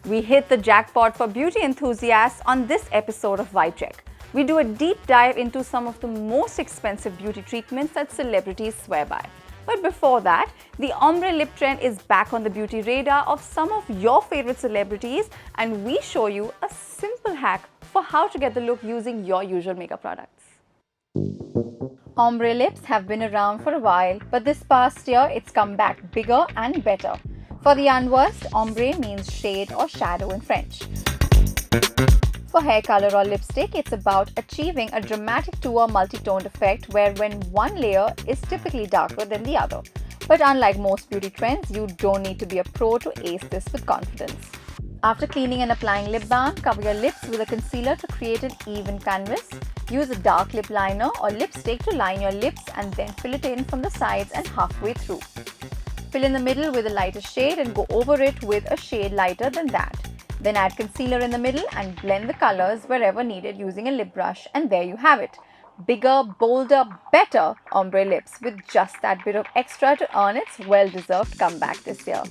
We hit the jackpot for beauty enthusiasts on this episode of Vibe Check. We do a deep dive into some of the most expensive beauty treatments that celebrities swear by. But before that, the ombre lip trend is back on the beauty radar of some of your favorite celebrities, and we show you a simple hack for how to get the look using your usual makeup products. Ombre lips have been around for a while, but this past year it's come back bigger and better. For the unversed, ombre means shade or shadow in French. For hair color or lipstick, it's about achieving a dramatic two or multi-toned effect when one layer is typically darker than the other. But unlike most beauty trends, you don't need to be a pro to ace this with confidence. After cleaning and applying lip balm, cover your lips with a concealer to create an even canvas. Use a dark lip liner or lipstick to line your lips and then fill it in from the sides and halfway through. Fill in the middle with a lighter shade and go over it with a shade lighter than that. Then add concealer in the middle and blend the colors wherever needed using a lip brush, and there you have it. Bigger, bolder, better ombre lips with just that bit of extra to earn its well-deserved comeback this year.